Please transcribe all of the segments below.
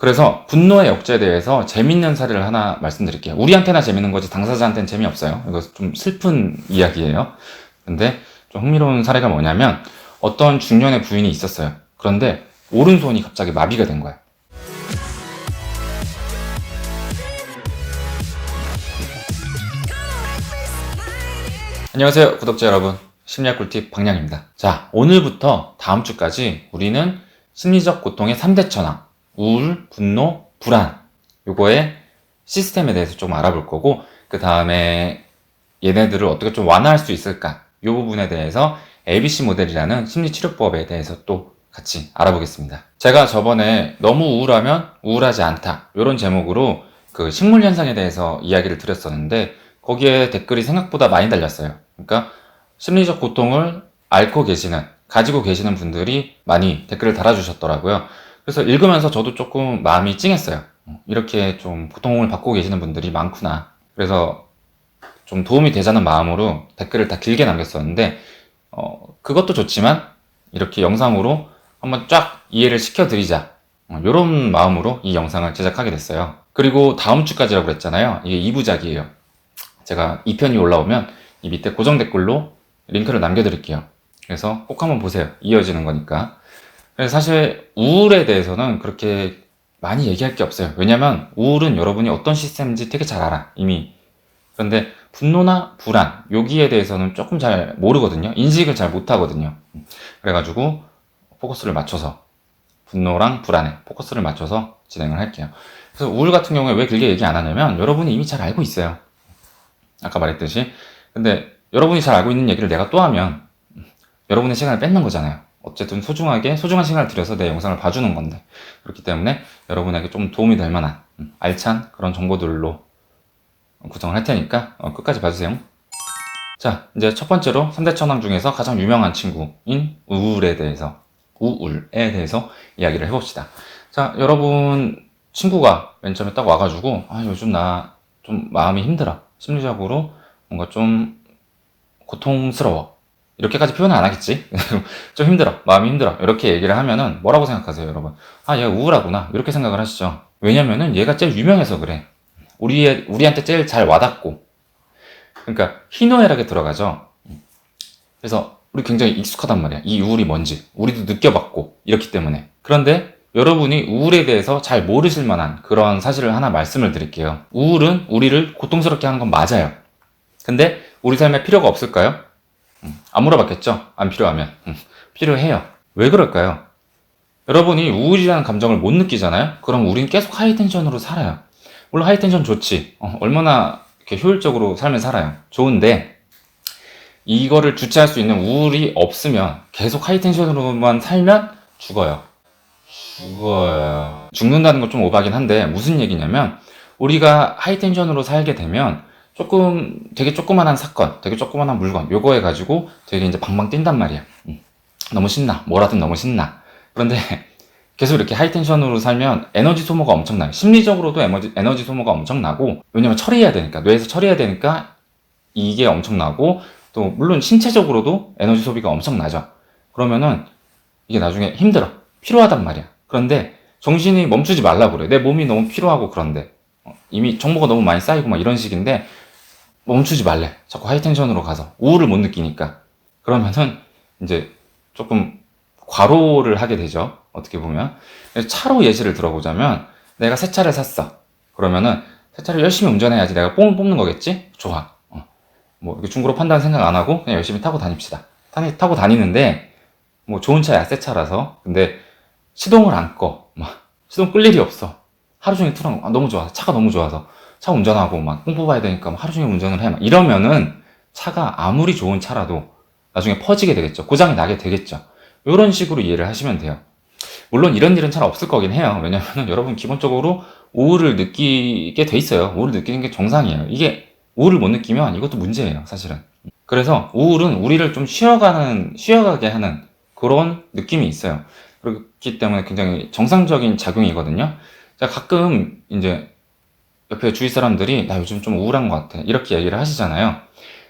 그래서 분노의 억제에 대해서 재밌는 사례를 하나 말씀드릴게요. 우리한테나 재밌는 거지 당사자한테는 재미없어요. 이거 좀 슬픈 이야기예요. 근데 좀 흥미로운 사례가 뭐냐면 어떤 중년의 부인이 있었어요. 그런데 오른손이 갑자기 마비가 된 거예요. 안녕하세요, 구독자 여러분. 심리학 꿀팁 박량입니다. 자, 오늘부터 다음 주까지 우리는 심리적 고통의 3대 천왕, 우울, 분노, 불안, 요거의 시스템에 대해서 좀 알아볼 거고, 그 다음에 얘네들을 어떻게 좀 완화할 수 있을까, 요 부분에 대해서 ABC 모델이라는 심리치료법에 대해서 또 같이 알아보겠습니다. 제가 저번에 너무 우울하면 우울하지 않다, 요런 제목으로 그 식물 현상에 대해서 이야기를 드렸었는데, 거기에 댓글이 생각보다 많이 달렸어요. 그러니까 심리적 고통을 가지고 계시는 분들이 많이 댓글을 달아주셨더라고요. 그래서 읽으면서 저도 조금 마음이 찡했어요. 이렇게 좀 고통을 받고 계시는 분들이 많구나. 그래서 좀 도움이 되자는 마음으로 댓글을 다 길게 남겼었는데, 그것도 좋지만 이렇게 영상으로 한번 쫙 이해를 시켜드리자, 이런 마음으로 이 영상을 제작하게 됐어요. 그리고 다음 주까지라고 그랬잖아요. 이게 2부작이에요. 제가 2편이 올라오면 이 밑에 고정 댓글로 링크를 남겨드릴게요. 그래서 꼭 한번 보세요. 이어지는 거니까. 그래서 사실 우울에 대해서는 그렇게 많이 얘기할 게 없어요. 왜냐면 우울은 여러분이 어떤 시스템인지 되게 잘 알아, 이미. 그런데 분노나 불안, 여기에 대해서는 조금 잘 모르거든요. 인식을 잘 못하거든요. 그래가지고 포커스를 맞춰서, 분노랑 불안에 포커스를 맞춰서 진행을 할게요. 그래서 우울 같은 경우에 왜 길게 얘기 안 하냐면 여러분이 이미 잘 알고 있어요. 아까 말했듯이. 근데 여러분이 잘 알고 있는 얘기를 내가 또 하면 여러분의 시간을 뺏는 거잖아요. 어쨌든 소중한 시간을 들여서 내 영상을 봐주는 건데, 그렇기 때문에 여러분에게 좀 도움이 될 만한 알찬 그런 정보들로 구성을 할 테니까 끝까지 봐주세요. 자, 이제 첫 번째로 3대 천왕 중에서 가장 유명한 친구인 우울에 대해서 이야기를 해봅시다. 자, 여러분 친구가 맨 처음에 딱 와가지고 요즘 나 좀 마음이 힘들어, 심리적으로 뭔가 좀 고통스러워, 이렇게까지 표현은 안 하겠지. 좀 힘들어, 마음이 힘들어, 이렇게 얘기를 하면은 뭐라고 생각하세요, 여러분? 얘가 우울하구나, 이렇게 생각을 하시죠. 왜냐면은 얘가 제일 유명해서 그래. 우리한테 제일 잘 와닿고, 그러니까 희노애락에 들어가죠. 그래서 우리 굉장히 익숙하단 말이야, 이 우울이 뭔지. 우리도 느껴봤고 이렇기 때문에. 그런데 여러분이 우울에 대해서 잘 모르실 만한 그런 사실을 하나 말씀을 드릴게요. 우울은 우리를 고통스럽게 하는 건 맞아요. 근데 우리 삶에 필요가 없을까요? 안 물어봤겠죠? 안 필요하면. 필요해요. 왜 그럴까요? 여러분이 우울이라는 감정을 못 느끼잖아요? 그럼 우린 계속 하이텐션으로 살아요. 물론 하이텐션 좋지. 얼마나 이렇게 효율적으로 삶을 살아요. 좋은데 이거를 주체할 수 있는 우울이 없으면, 계속 하이텐션으로만 살면 죽어요. 죽는다는 건 좀 오바긴 한데 무슨 얘기냐면, 우리가 하이텐션으로 살게 되면 되게 조그만한 사건, 되게 조그만한 물건, 요거에 가지고 되게 이제 방방 뛴단 말이야. 너무 신나. 뭐라든 너무 신나. 그런데 계속 이렇게 하이텐션으로 살면 에너지 소모가 엄청나요. 심리적으로도 에너지 소모가 엄청나고, 왜냐면 처리해야 되니까, 뇌에서 처리해야 되니까 이게 엄청나고, 또 물론 신체적으로도 에너지 소비가 엄청나죠. 그러면은 이게 나중에 힘들어, 피로하단 말이야. 그런데 정신이 멈추지 말라고 그래. 내 몸이 너무 피로하고, 그런데 이미 정보가 너무 많이 쌓이고 막 이런 식인데 멈추지 말래. 자꾸 하이텐션으로 가서 우울을 못 느끼니까. 그러면은 이제 조금 과로를 하게 되죠, 어떻게 보면. 차로 예시를 들어보자면, 내가 새 차를 샀어. 그러면은 새 차를 열심히 운전해야지 내가 뽕을 뽑는 거겠지? 좋아. 뭐 이렇게 중고로 판다는 생각 안 하고 그냥 열심히 타고 다닙시다. 타고 다니는데 뭐 좋은 차야, 새 차라서. 근데 시동을 안 꺼. 막 시동 끌 일이 없어. 하루 종일 투랑 너무 좋아서, 차가 너무 좋아서 차 운전하고 막 뽕 뽑아야 되니까 하루 종일 운전을 해. 막 이러면은 차가 아무리 좋은 차라도 나중에 퍼지게 되겠죠. 고장이 나게 되겠죠. 이런 식으로 이해를 하시면 돼요. 물론 이런 일은 잘 없을 거긴 해요. 왜냐면은 여러분 기본적으로 우울을 느끼게 돼 있어요. 우울을 느끼는 게 정상이에요. 이게 우울을 못 느끼면 이것도 문제예요, 사실은. 그래서 우울은 우리를 좀 쉬어가게 하는 그런 느낌이 있어요. 그렇기 때문에 굉장히 정상적인 작용이거든요. 제가 가끔 이제 옆에 주위 사람들이 나 요즘 좀 우울한 것 같아, 이렇게 얘기를 하시잖아요.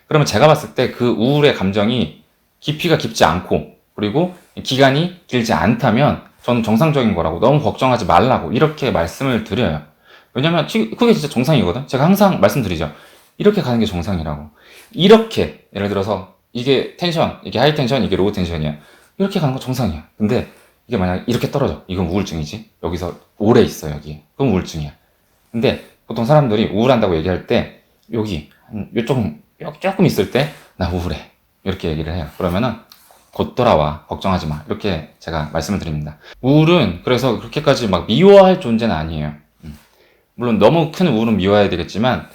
그러면 제가 봤을 때 그 우울의 감정이 깊이가 깊지 않고, 그리고 기간이 길지 않다면 저는 정상적인 거라고, 너무 걱정하지 말라고 이렇게 말씀을 드려요. 왜냐면 그게 진짜 정상이거든. 제가 항상 말씀드리죠. 이렇게 가는 게 정상이라고. 이렇게 예를 들어서 이게 텐션, 이게 하이 텐션, 이게 로우 텐션이야. 이렇게 가는 건 정상이야. 근데 이게 만약 이렇게 떨어져. 이건 우울증이지. 여기서 오래 있어 여기. 그럼 우울증이야. 근데 보통 사람들이 우울한다고 얘기할 때 여기 조금 있을 때 나 우울해. 이렇게 얘기를 해요. 그러면은 곧 돌아와. 걱정하지 마. 이렇게 제가 말씀을 드립니다. 우울은 그래서 그렇게까지 막 미워할 존재는 아니에요. 물론 너무 큰 우울은 미워해야 되겠지만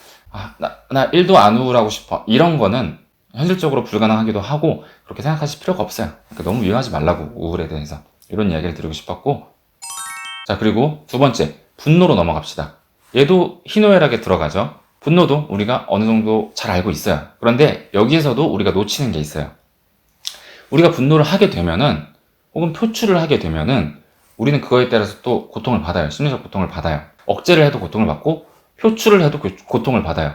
나 1도 안 우울하고 싶어. 이런 거는 현실적으로 불가능하기도 하고 그렇게 생각하실 필요가 없어요. 그러니까 너무 미워하지 말라고 우울에 대해서 이런 이야기를 드리고 싶었고 자 그리고 두 번째 분노로 넘어갑시다. 얘도 희노애락에 들어가죠. 분노도 우리가 어느 정도 잘 알고 있어요. 그런데 여기에서도 우리가 놓치는 게 있어요. 우리가 분노를 하게 되면은 혹은 표출을 하게 되면은 우리는 그거에 따라서 또 고통을 받아요. 심리적 고통을 받아요. 억제를 해도 고통을 받고 표출을 해도 고통을 받아요.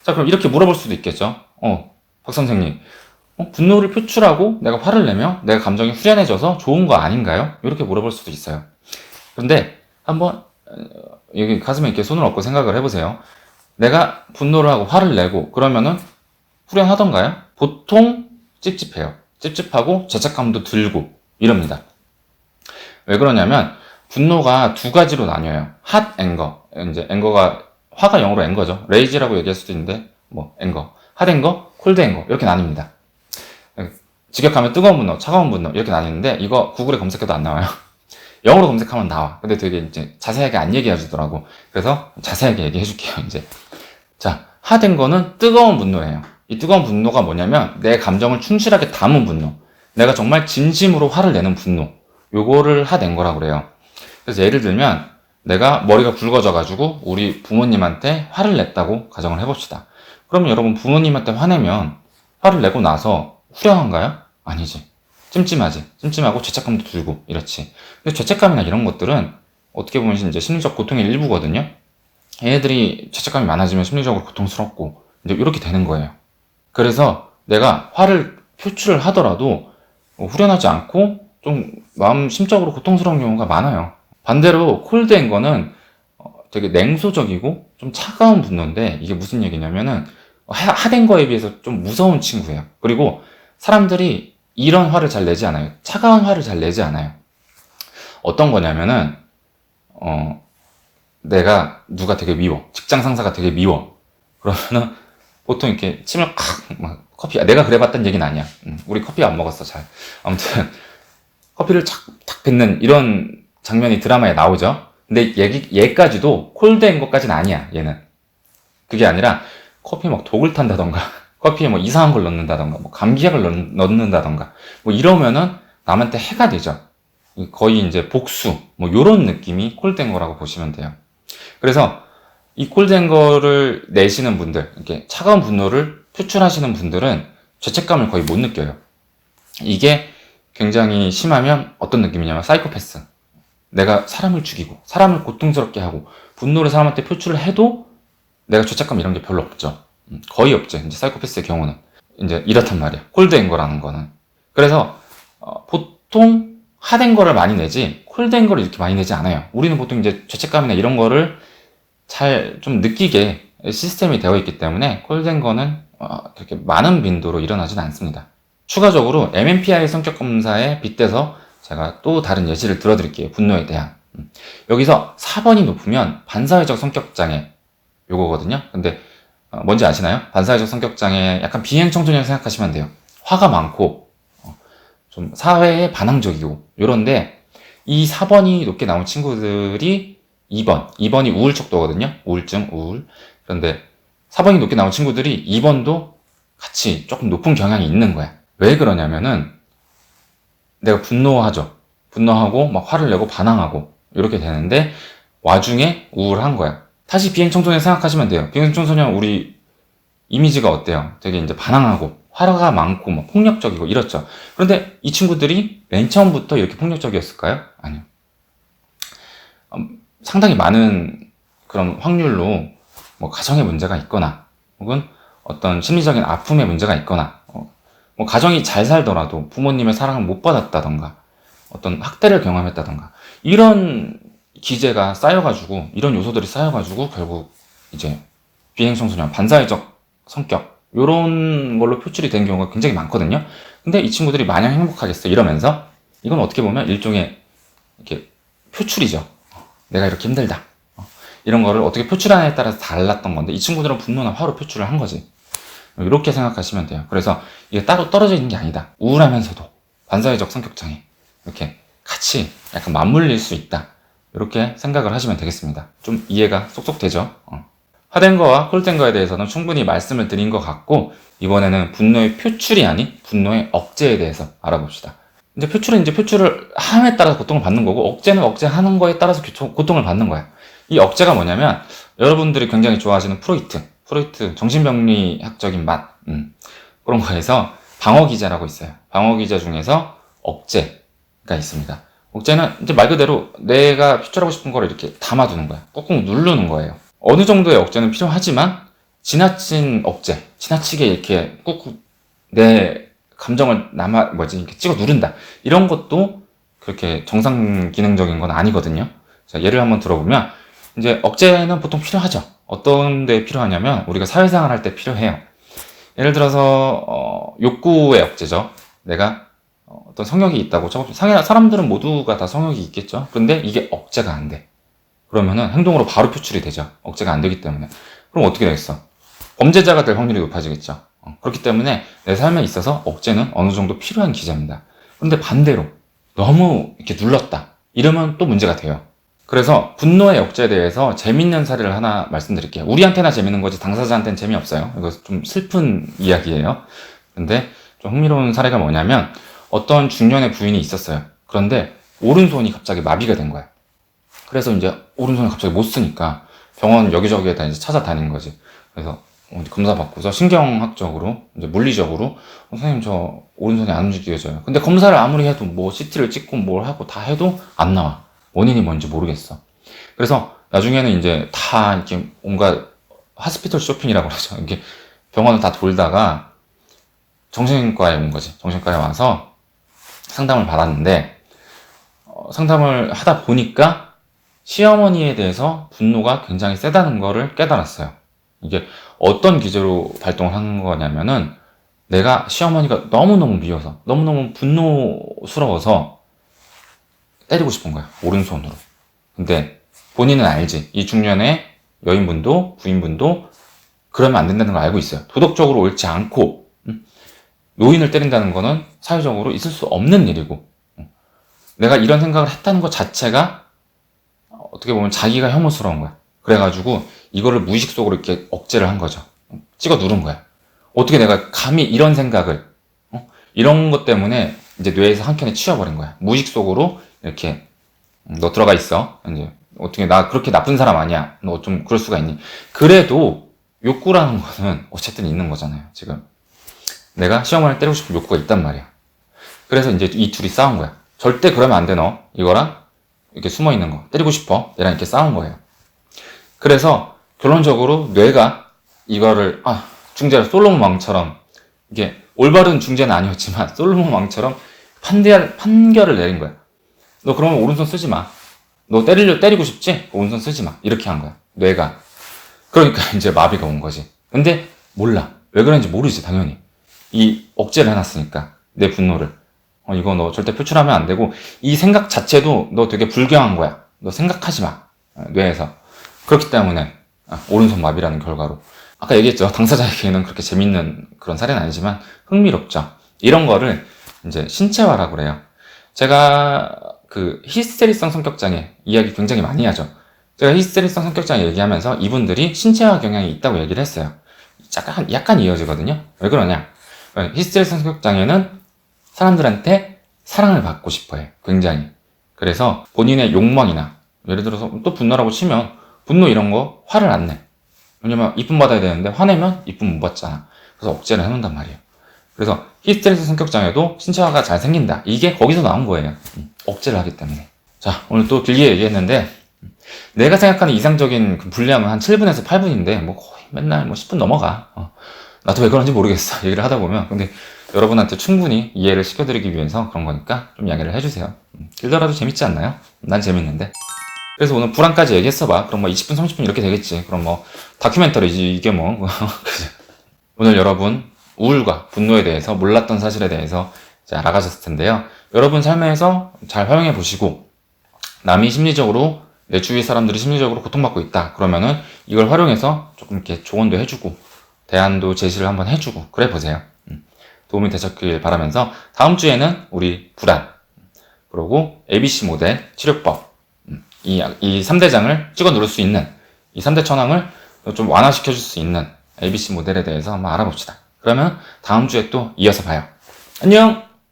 자 그럼 이렇게 물어볼 수도 있겠죠. 박 선생님 분노를 표출하고 내가 화를 내며 내가 감정이 후련해져서 좋은 거 아닌가요? 이렇게 물어볼 수도 있어요. 그런데 한번 여기 가슴에 이렇게 손을 얹고 생각을 해보세요. 내가 분노를 하고 화를 내고 그러면은 후련하던가요? 보통 찝찝해요. 찝찝하고 죄책감도 들고 이럽니다. 왜 그러냐면 분노가 두 가지로 나뉘어요. 핫 앵거. 이제 앵거가 화가 영어로 앵거죠. 레이지라고 얘기할 수도 있는데 뭐 앵거, 핫 앵거, 콜드 앵거 이렇게 나뉩니다. 직역하면 뜨거운 분노, 차가운 분노 이렇게 나뉘는데 이거 구글에 검색해도 안 나와요. 영어로 검색하면 나와. 근데 되게 이제 자세하게 안 얘기해 주더라고. 그래서 자세하게 얘기해 줄게요, 이제. 자, 핫된 거는 뜨거운 분노예요. 이 뜨거운 분노가 뭐냐면 내 감정을 충실하게 담은 분노. 내가 정말 진심으로 화를 내는 분노. 요거를 핫된 거라고 그래요. 그래서 예를 들면 내가 머리가 굵어져 가지고 우리 부모님한테 화를 냈다고 가정을 해봅시다. 그러면 여러분 부모님한테 화내면 화를 내고 나서 후련한가요? 아니지. 찜찜하지. 찜찜하고 죄책감도 들고 이렇지. 근데 죄책감이나 이런 것들은 어떻게 보면 이제 심리적 고통의 일부거든요. 얘네들이 죄책감이 많아지면 심리적으로 고통스럽고 이제 이렇게 되는 거예요. 그래서 내가 화를 표출을 하더라도 후련하지 않고 좀 마음 심적으로 고통스러운 경우가 많아요. 반대로 콜드인 거는 되게 냉소적이고 좀 차가운 분노인데 이게 무슨 얘기냐면은 핫된 거에 비해서 좀 무서운 친구예요. 그리고 사람들이 이런 화를 잘 내지 않아요. 차가운 화를 잘 내지 않아요. 어떤 거냐면은 내가 누가 되게 미워. 직장 상사가 되게 미워. 그러면은 보통 이렇게 침을 막 커피 내가 그래봤단 얘기는 아니야. 우리 커피 안 먹었어 잘. 아무튼 커피를 탁 뱉는 이런 장면이 드라마에 나오죠. 근데 얘까지도 콜드인 것까지는 아니야. 얘는 그게 아니라 커피에 막 독을 탄다던가 커피에 뭐 이상한 걸 넣는다던가 뭐 감기약을 넣는다던가 뭐 이러면은 남한테 해가 되죠. 거의 이제 복수 뭐 요런 느낌이 콜드인 거라고 보시면 돼요. 그래서 이 콜드인 거를 내시는 분들, 이렇게 차가운 분노를 표출하시는 분들은 죄책감을 거의 못 느껴요. 이게 굉장히 심하면 어떤 느낌이냐면 사이코패스. 내가 사람을 죽이고 사람을 고통스럽게 하고 분노를 사람한테 표출을 해도 내가 죄책감 이런 게 별로 없죠. 거의 없죠. 이제 사이코패스의 경우는 이제 이렇단 말이야. 콜드인 거라는 거는. 그래서 보통 핫된 거를 많이 내지 콜드인 거를 이렇게 많이 내지 않아요. 우리는 보통 이제 죄책감이나 이런 거를 잘 좀 느끼게 시스템이 되어 있기 때문에 콜드인 거는 그렇게 많은 빈도로 일어나지는 않습니다. 추가적으로 MMPI 성격 검사에 빗대서 제가 또 다른 예시를 들어드릴게요. 분노에 대한. 여기서 4번이 높으면 반사회적 성격장애 요거거든요. 근데 뭔지 아시나요? 반사회적 성격장애 약간 비행청소년 생각하시면 돼요. 화가 많고 좀 사회에 반항적이고 요런데 이 4번이 높게 나온 친구들이 2번이 우울 척도거든요. 우울증, 우울. 그런데 4번이 높게 나온 친구들이 2번도 같이 조금 높은 경향이 있는 거야. 왜 그러냐면은 내가 분노하고 막 화를 내고 반항하고 이렇게 되는데 와중에 우울한 거야. 다시 비행청소년 생각하시면 돼요. 비행청소년 우리 이미지가 어때요? 되게 이제 반항하고 화가 많고 막 폭력적이고 이렇죠. 그런데 이 친구들이 맨 처음부터 이렇게 폭력적이었을까요? 아니요. 상당히 많은 그런 확률로 뭐 가정에 문제가 있거나 혹은 어떤 심리적인 아픔에 문제가 있거나 뭐 가정이 잘 살더라도 부모님의 사랑을 못 받았다던가 어떤 학대를 경험했다던가 이런 기제가 쌓여가지고 이런 요소들이 쌓여가지고 결국 이제 비행청소년 반사회적 성격 요런 걸로 표출이 된 경우가 굉장히 많거든요. 근데 이 친구들이 마냥 행복하겠어 이러면서 이건 어떻게 보면 일종의 이렇게 표출이죠. 내가 이렇게 힘들다. 이런 거를 어떻게 표출하느냐에 따라서 달랐던 건데 이 친구들은 분노나 화로 표출을 한 거지. 이렇게 생각하시면 돼요. 그래서 이게 따로 떨어져 있는 게 아니다. 우울하면서도 반사회적 성격장애 이렇게 같이 약간 맞물릴 수 있다. 이렇게 생각을 하시면 되겠습니다. 좀 이해가 쏙쏙 되죠? 하된 거와 홀된 거에 대해서는 충분히 말씀을 드린 것 같고 이번에는 분노의 표출이 아닌 분노의 억제에 대해서 알아봅시다. 이제 표출은 이제 표출을 함에 따라서 고통을 받는 거고 억제는 억제하는 거에 따라서 고통을 받는 거야. 이 억제가 뭐냐면 여러분들이 굉장히 좋아하시는 프로이트 정신병리학적인 맛 그런 거에서 방어기제라고 있어요. 방어기제 중에서 억제가 있습니다. 억제는 이제 말 그대로 내가 표출하고 싶은 거를 이렇게 담아두는 거야. 꾹꾹 누르는 거예요. 어느 정도의 억제는 필요하지만 지나친 억제, 지나치게 이렇게 꾹꾹 내 감정을 이렇게 찍어 누른다. 이런 것도 그렇게 정상 기능적인 건 아니거든요. 자, 예를 한번 들어보면 이제 억제는 보통 필요하죠. 어떤 데 필요하냐면 우리가 사회생활 할 때 필요해요. 예를 들어서 욕구의 억제죠. 내가 어떤 성욕이 있다고 사람들은 모두가 다 성욕이 있겠죠. 그런데 이게 억제가 안 돼. 그러면은 행동으로 바로 표출이 되죠. 억제가 안 되기 때문에. 그럼 어떻게 되겠어? 범죄자가 될 확률이 높아지겠죠. 그렇기 때문에 내 삶에 있어서 억제는 어느 정도 필요한 기제입니다. 그런데 반대로 너무 이렇게 눌렀다. 이러면 또 문제가 돼요. 그래서 분노의 억제에 대해서 재밌는 사례를 하나 말씀드릴게요. 우리한테나 재밌는 거지 당사자한테는 재미없어요. 이거 좀 슬픈 이야기예요. 근데 좀 흥미로운 사례가 뭐냐면 어떤 중년의 부인이 있었어요. 그런데 오른손이 갑자기 마비가 된 거야. 그래서 이제 오른손을 갑자기 못 쓰니까 병원 여기저기에다 이제 찾아다닌 거지. 그래서 검사 받고서 신경학적으로 이제 물리적으로 선생님 저 오른손이 안 움직여져요. 근데 검사를 아무리 해도 뭐 CT를 찍고 뭘 하고 다 해도 안 나와. 원인이 뭔지 모르겠어. 그래서 나중에는 이제 다 이렇게 온갖 하스피털 쇼핑이라고 그러죠. 이게 병원을 다 돌다가 정신과에 온 거지. 정신과에 와서 상담을 받았는데 상담을 하다 보니까 시어머니에 대해서 분노가 굉장히 세다는 거를 깨달았어요. 이게 어떤 기제로 발동을 한 거냐면은 내가 시어머니가 너무너무 미워서 너무너무 분노스러워서 때리고 싶은 거야. 오른손으로. 근데 본인은 알지. 이 중년의 여인분도 부인분도 그러면 안 된다는 걸 알고 있어요. 도덕적으로 옳지 않고 노인을 때린다는 거는 사회적으로 있을 수 없는 일이고 내가 이런 생각을 했다는 것 자체가 어떻게 보면 자기가 혐오스러운 거야. 그래가지고 이거를 무의식 속으로 이렇게 억제를 한 거죠. 찍어 누른 거야. 어떻게 내가 감히 이런 생각을 이런 것 때문에 이제 뇌에서 한켠에 치워버린 거야. 무의식 속으로 이렇게 너 들어가 있어. 이제 어떻게 나 그렇게 나쁜 사람 아니야. 너 좀 그럴 수가 있니? 그래도 욕구라는 거는 어쨌든 있는 거잖아요. 지금 내가 시어머니를 때리고 싶은 욕구가 있단 말이야. 그래서 이제 이 둘이 싸운 거야. 절대 그러면 안 돼 너. 이거랑 이렇게 숨어 있는 거 때리고 싶어. 얘랑 이렇게 싸운 거예요. 그래서 결론적으로 뇌가 이거를 중재를 솔로몬 왕처럼 이게 올바른 중재는 아니었지만 솔로몬 왕처럼 판결을 내린 거야. 너 그러면 오른손 쓰지 마. 너 때리고 싶지? 오른손 쓰지 마. 이렇게 한 거야. 뇌가. 그러니까 이제 마비가 온 거지. 근데 몰라. 왜 그런지 모르지 당연히. 이 억제를 해놨으니까 내 분노를. 이거 너 절대 표출하면 안 되고 이 생각 자체도 너 되게 불경한 거야. 너 생각하지 마. 뇌에서. 그렇기 때문에 오른손 마비라는 결과로. 아까 얘기했죠. 당사자에게는 그렇게 재밌는 그런 사례는 아니지만 흥미롭죠. 이런 거를 이제 신체화라고 그래요. 제가 그 히스테리성 성격장애 이야기 굉장히 많이 하죠. 제가 히스테리성 성격장애 얘기하면서 이분들이 신체화 경향이 있다고 얘기를 했어요. 약간 이어지거든요. 왜 그러냐? 히스테리성 성격장애는 사람들한테 사랑을 받고 싶어 해. 굉장히. 그래서 본인의 욕망이나 예를 들어서 또 분노라고 치면 분노 이런 거 화를 안 내. 왜냐면 이쁨 받아야 되는데 화내면 이쁨 못 받잖아. 그래서 억제를 해놓는단 말이에요. 그래서 히스테리스 성격장애도 신체화가 잘 생긴다. 이게 거기서 나온 거예요. 억제를 하기 때문에. 자, 오늘 또 길게 얘기했는데 내가 생각하는 이상적인 그 분량은 한 7분에서 8분인데 뭐 거의 맨날 뭐 10분 넘어가. 나도 왜 그런지 모르겠어. 얘기를 하다 보면. 근데 여러분한테 충분히 이해를 시켜드리기 위해서 그런 거니까 좀 이야기를 해주세요. 길더라도 재밌지 않나요? 난 재밌는데. 그래서 오늘 불안까지 얘기했어봐. 그럼 뭐 20분, 30분 이렇게 되겠지. 그럼 뭐 다큐멘터리지 이게 뭐. 오늘 여러분 우울과 분노에 대해서 몰랐던 사실에 대해서 이제 알아가셨을 텐데요. 여러분 삶에서 잘 활용해 보시고 남이 심리적으로 내 주위 사람들이 심리적으로 고통받고 있다. 그러면은 이걸 활용해서 조금 이렇게 조언도 해주고 대안도 제시를 한번 해주고 그래 보세요. 도움이 되셨길 바라면서 다음 주에는 우리 불안 그리고 ABC 모델 치료법 이 3대장을 찍어 누를 수 있는 이 3대 천왕을 좀 완화시켜 줄 수 있는 ABC 모델에 대해서 한번 알아봅시다. 그러면 다음 주에 또 이어서 봐요. 안녕!